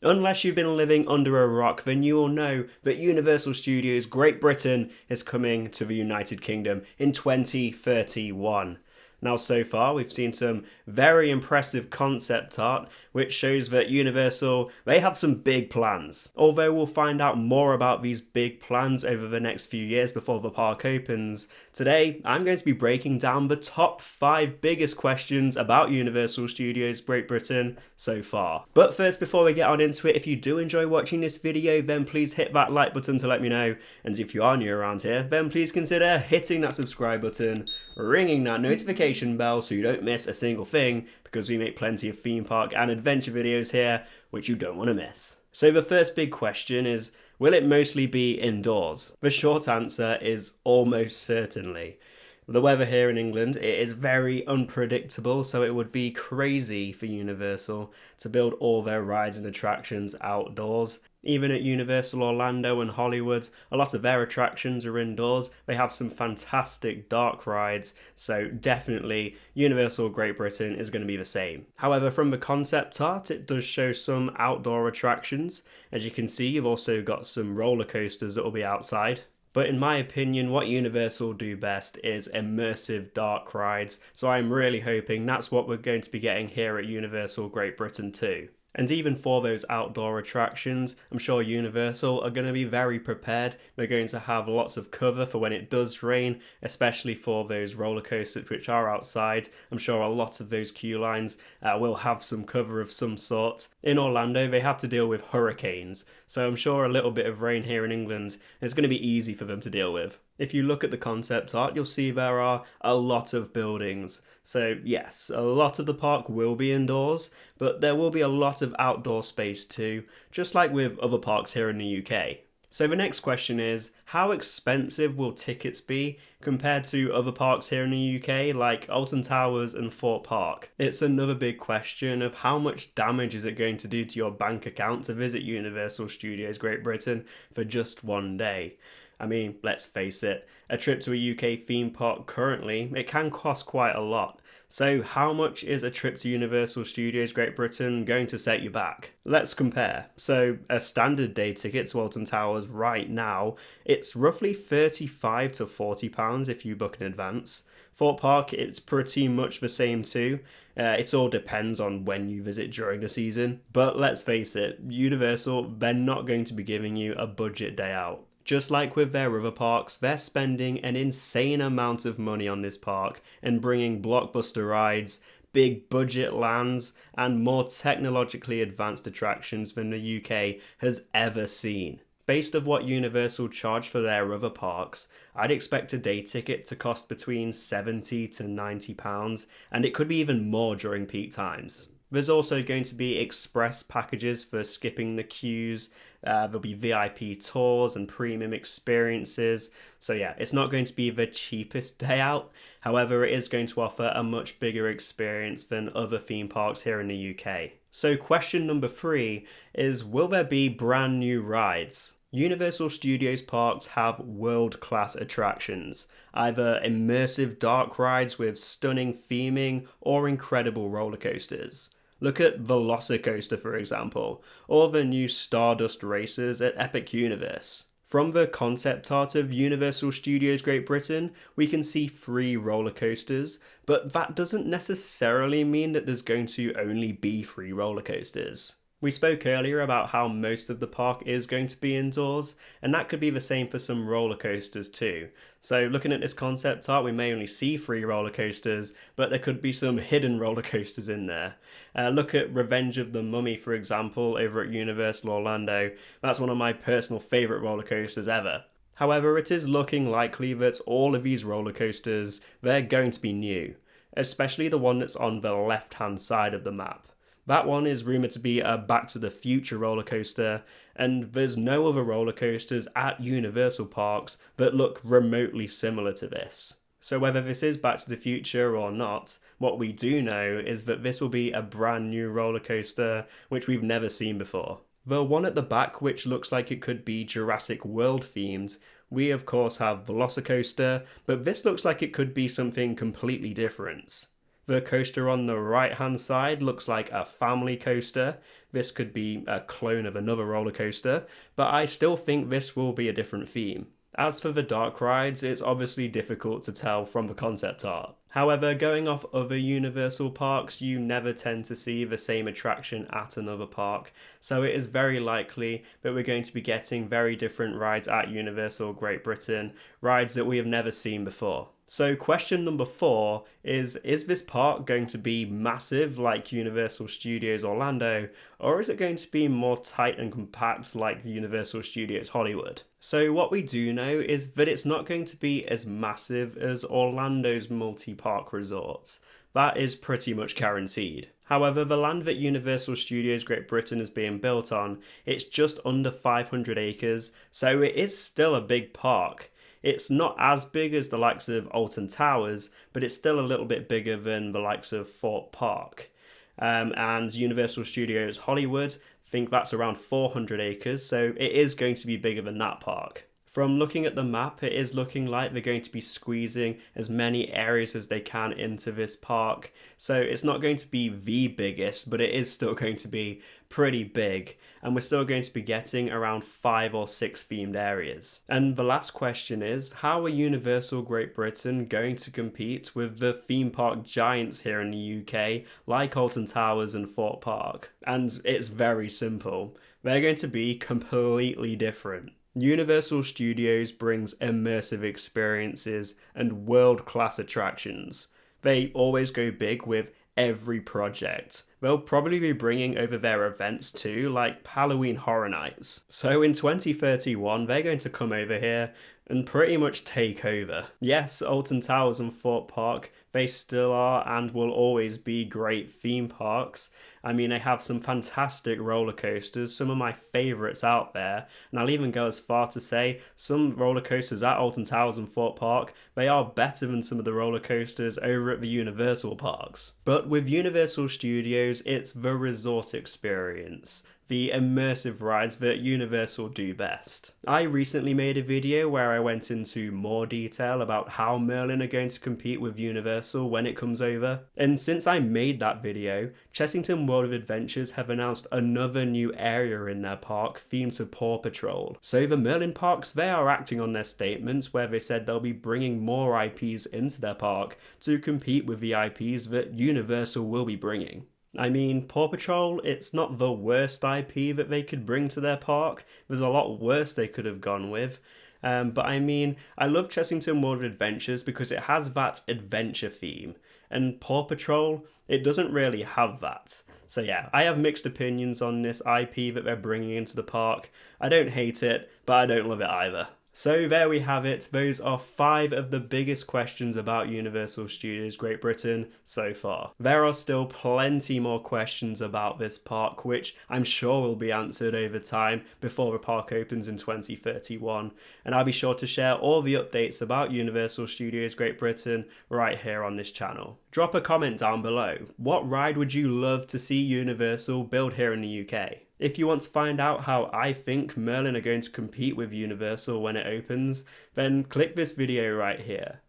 Unless you've been living under a rock, then you will know that Universal Studios Great Britain is coming to the United Kingdom in 2031. Now, so far, we've seen some very impressive concept art, which shows that Universal, they have some big plans. Although we'll find out more about these big plans over the next few years before the park opens, today I'm going to be breaking down the top 5 biggest questions about Universal Studios Great Britain so far. But first, before we get on into it, if you do enjoy watching this video, then please hit that like button to let me know. And if you are new around here, then please consider hitting that subscribe button, ringing that notification bell so you don't miss a single thing, because we make plenty of theme park and adventure videos here which you don't want to miss. So the first big question is, will it mostly be indoors? The short answer is almost certainly. The weather here in England, it is very unpredictable, so it would be crazy for Universal to build all their rides and attractions outdoors. Even at Universal Orlando and Hollywood, a lot of their attractions are indoors. They have some fantastic dark rides, so definitely Universal Great Britain is going to be the same. However, from the concept art, it does show some outdoor attractions. As you can see, you've also got some roller coasters that will be outside. But in my opinion, what Universal do best is immersive dark rides, so I'm really hoping that's what we're going to be getting here at Universal Great Britain too. And even for those outdoor attractions, I'm sure Universal are going to be very prepared. They're going to have lots of cover for when it does rain, especially for those roller coasters which are outside. I'm sure a lot of those queue lines will have some cover of some sort. In Orlando, they have to deal with hurricanes, so I'm sure a little bit of rain here in England is going to be easy for them to deal with. If you look at the concept art, you'll see there are a lot of buildings. So yes, a lot of the park will be indoors, but there will be a lot of outdoor space too, just like with other parks here in the UK. So the next question is, how expensive will tickets be compared to other parks here in the UK, like Alton Towers and Thorpe Park? It's another big question of how much damage is it going to do to your bank account to visit Universal Studios Great Britain for just one day. I mean, let's face it, a trip to a UK theme park currently, it can cost quite a lot. So how much is a trip to Universal Studios Great Britain going to set you back? Let's compare. So a standard day ticket to Alton Towers right now, it's roughly £35 to £40 if you book in advance. Thorpe Park, it's pretty much the same too. It all depends on when you visit during the season. But let's face it, Universal, they're not going to be giving you a budget day out. Just like with their other parks, they're spending an insane amount of money on this park and bringing blockbuster rides, big budget lands, and more technologically advanced attractions than the UK has ever seen. Based on what Universal charge for their other parks, I'd expect a day ticket to cost between £70 to £90, and it could be even more during peak times. There's also going to be express packages for skipping the queues. There'll be VIP tours and premium experiences. So yeah, it's not going to be the cheapest day out. However, it is going to offer a much bigger experience than other theme parks here in the UK. So question number 3 is, will there be brand new rides? Universal Studios parks have world-class attractions, either immersive dark rides with stunning theming or incredible roller coasters. Look at Velocicoaster, for example, or the new Stardust races at Epic Universe. From the concept art of Universal Studios Great Britain, we can see 3 roller coasters, but that doesn't necessarily mean that there's going to only be 3 roller coasters. We spoke earlier about how most of the park is going to be indoors, and that could be the same for some roller coasters too. So looking at this concept art, we may only see 3 roller coasters, but there could be some hidden roller coasters in there. Look at Revenge of the Mummy, for example, over at Universal Orlando. That's one of my personal favourite roller coasters ever. However, it is looking likely that all of these roller coasters, they're going to be new, especially the one that's on the left-hand side of the map. That one is rumoured to be a Back to the Future roller coaster, and there's no other roller coasters at Universal parks that look remotely similar to this. So whether this is Back to the Future or not, what we do know is that this will be a brand new roller coaster which we've never seen before. The one at the back, which looks like it could be Jurassic World themed, we of course have Velocicoaster, but this looks like it could be something completely different. The coaster on the right hand side looks like a family coaster. this could be a clone of another roller coaster, but I still think this will be a different theme. As for the dark rides, it's obviously difficult to tell from the concept art. However, going off other Universal parks, you never tend to see the same attraction at another park, so it is very likely that we're going to be getting very different rides at Universal Great Britain, rides that we have never seen before. So question number 4 is this park going to be massive like Universal Studios Orlando, or is it going to be more tight and compact like Universal Studios Hollywood? So what we do know is that it's not going to be as massive as Orlando's multi-park resorts. That is pretty much guaranteed. However, the land that Universal Studios Great Britain is being built on, it's just under 500 acres, so it is still a big park. It's not as big as the likes of Alton Towers, but it's still a little bit bigger than the likes of Fort Park. And Universal Studios Hollywood, I think that's around 400 acres, so it is going to be bigger than that park. From looking at the map, it is looking like they're going to be squeezing as many areas as they can into this park. So it's not going to be the biggest, but it is still going to be pretty big. And we're still going to be getting around 5 or 6 themed areas. And the last question is, how are Universal Great Britain going to compete with the theme park giants here in the UK, like Alton Towers and Fort Park? And it's very simple. They're going to be completely different. Universal Studios brings immersive experiences and world-class attractions. They always go big with every project. They'll probably be bringing over their events too, like Halloween Horror Nights. So in 2031, they're going to come over here and pretty much take over. Yes, Alton Towers and Fort Park, they still are and will always be great theme parks. I mean, they have some fantastic roller coasters, some of my favourites out there, and I'll even go as far to say some roller coasters at Alton Towers and Fort Park, they are better than some of the roller coasters over at the Universal parks. But with Universal Studios, it's the resort experience, the immersive rides that Universal do best. I recently made a video where I went into more detail about how Merlin are going to compete with Universal when it comes over. And since I made that video, Chessington World of Adventures have announced another new area in their park themed to Paw Patrol. So the Merlin parks, they are acting on their statements where they said they'll be bringing more IPs into their park to compete with the IPs that Universal will be bringing. I mean, Paw Patrol, it's not the worst IP that they could bring to their park. There's a lot worse they could have gone with. But I mean, I love Chessington World of Adventures because it has that adventure theme. And Paw Patrol, it doesn't really have that. So yeah, I have mixed opinions on this IP that they're bringing into the park. I don't hate it, but I don't love it either. So there we have it. Those are 5 of the biggest questions about Universal Studios Great Britain so far. There are still plenty more questions about this park, which I'm sure will be answered over time before the park opens in 2031. And I'll be sure to share all the updates about Universal Studios Great Britain right here on this channel. Drop a comment down below. What ride would you love to see Universal build here in the UK? If you want to find out how I think Merlin are going to compete with Universal when it opens, then click this video right here.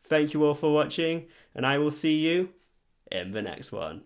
Thank you all for watching, and I will see you in the next one.